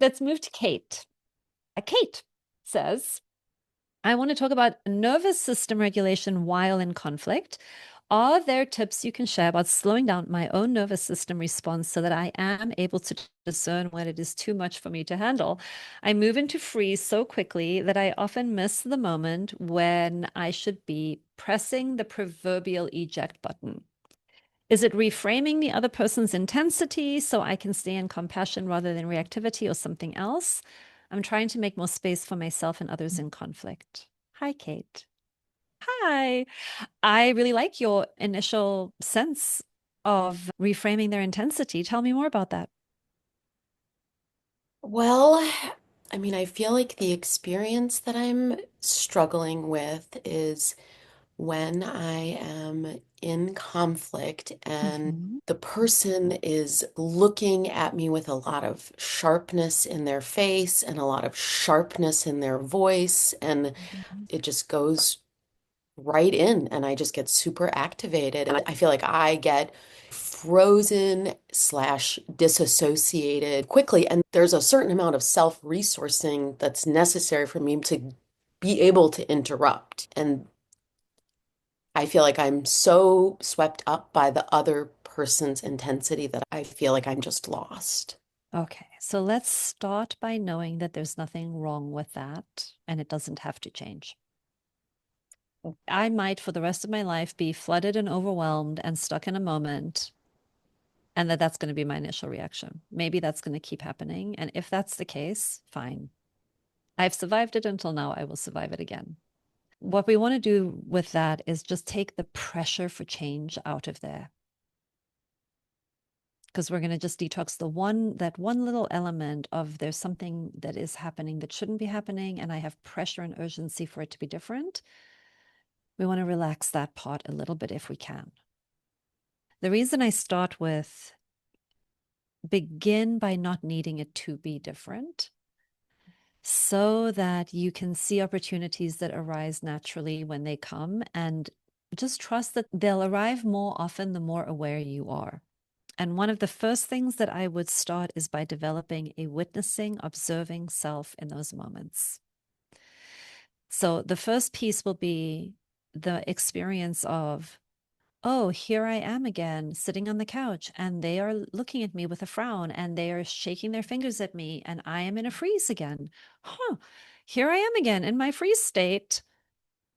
Let's move to Kate. Kate says, I want to talk about nervous system regulation while in conflict. Are there tips you can share about slowing down my own nervous system response so that I am able to discern when it is too much for me to handle? I move into freeze so quickly that I often miss the moment when I should be pressing the proverbial eject button. Is it reframing the other person's intensity so I can stay in compassion rather than reactivity or something else? I'm trying to make more space for myself and others in conflict. Hi, Kate. Hi. I really like your initial sense of reframing their intensity. Tell me more about that. Well, I mean, I feel like the experience that I'm struggling with is when I am in conflict and Mhm. the person is looking at me with a lot of sharpness in their face and a lot of sharpness in their voice, and Mhm. it just goes right in and I just get super activated and I feel like I get frozen slash disassociated quickly. And there's a certain amount of self-resourcing that's necessary for me to be able to interrupt. And I feel like I'm so swept up by the other person's intensity that I feel like I'm just lost. Okay, so let's start by knowing that there's nothing wrong with that and it doesn't have to change. I might, for the rest of my life, be flooded and overwhelmed and stuck in a moment, and that's going to be my initial reaction. Maybe that's going to keep happening. And if that's the case, fine. I've survived it until now. I will survive it again. What we want to do with that is just take the pressure for change out of there. Because we're going to just detox that one little element of there's something that is happening that shouldn't be happening, and I have pressure and urgency for it to be different. We want to relax that part a little bit if we can. The reason I start with begin by not needing it to be different so that you can see opportunities that arise naturally when they come, and just trust that they'll arrive more often the more aware you are. And one of the first things that I would start is by developing a witnessing, observing self in those moments. So the first piece will be the experience of, oh, here I am again, sitting on the couch, and they are looking at me with a frown, and they are shaking their fingers at me, and I am in a freeze again. Huh, here I am again in my freeze state,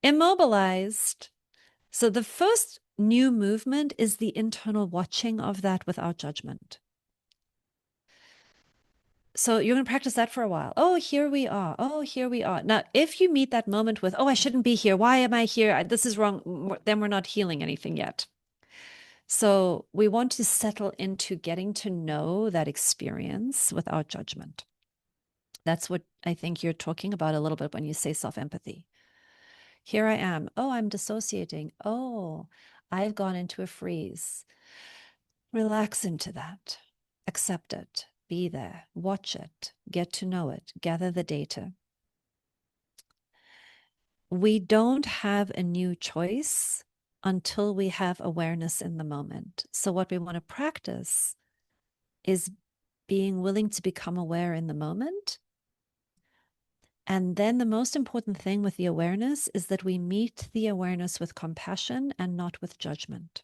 immobilized. So the first new movement is the internal watching of that without judgment. So you're going to practice that for a while. Oh, here we are. Oh, here we are. Now, if you meet that moment with, oh, I shouldn't be here. Why am I here? This is wrong. Then we're not healing anything yet. So we want to settle into getting to know that experience without judgment. That's what I think you're talking about a little bit when you say self-empathy. Here I am. Oh, I'm dissociating. Oh, I've gone into a freeze. Relax into that. Accept it. Be there. Watch it. Get to know it. Gather the data. We don't have a new choice until we have awareness in the moment. So, what we want to practice is being willing to become aware in the moment. And then the most important thing with the awareness is that we meet the awareness with compassion and not with judgment.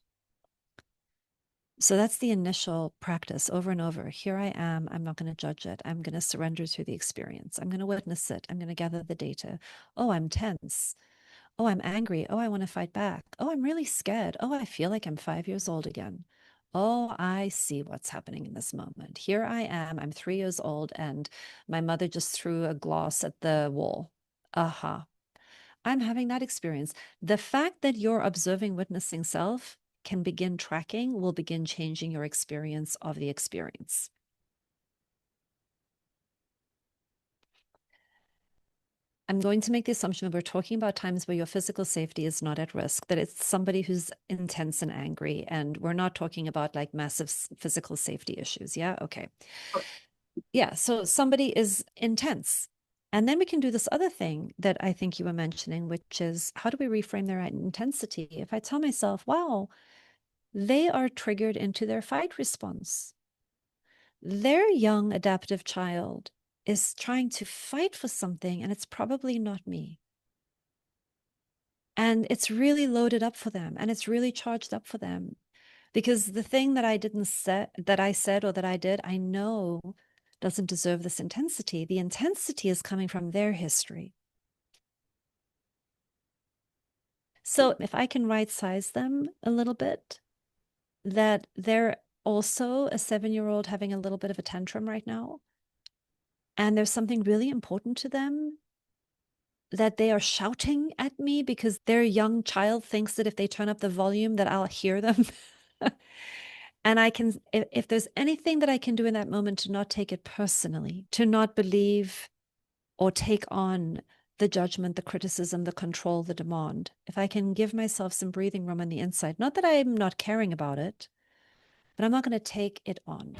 So that's the initial practice over and over. Here I am. I'm not going to judge it. I'm going to surrender to the experience. I'm going to witness it. I'm going to gather the data. Oh, I'm tense. Oh, I'm angry. Oh, I want to fight back. Oh, I'm really scared. Oh, I feel like I'm 5 years old again. Oh, I see what's happening in this moment. Here I am. I'm 3 years old, and my mother just threw a glass at the wall. Aha. I'm having that experience. The fact that you're observing, witnessing self can begin tracking, will begin changing your experience of the experience. I'm going to make the assumption that we're talking about times where your physical safety is not at risk, that it's somebody who's intense and angry, and we're not talking about like massive physical safety issues. Yeah. Okay. Yeah. So somebody is intense. And then we can do this other thing that I think you were mentioning, which is how do we reframe their intensity? If I tell myself, wow, they are triggered into their fight response, their young adaptive child is trying to fight for something, and it's probably not me. And it's really loaded up for them, and it's really charged up for them. Because the thing that I didn't say, that I said or that I did, I know doesn't deserve this intensity. The intensity is coming from their history. So if I can right size them a little bit, that they're also a 7-year-old having a little bit of a tantrum right now, and there's something really important to them that they are shouting at me because their young child thinks that if they turn up the volume that I'll hear them. And I can, if there's anything that I can do in that moment to not take it personally, to not believe or take on the judgment, the criticism, the control, the demand, if I can give myself some breathing room on the inside, not that I'm not caring about it, but I'm not going to take it on.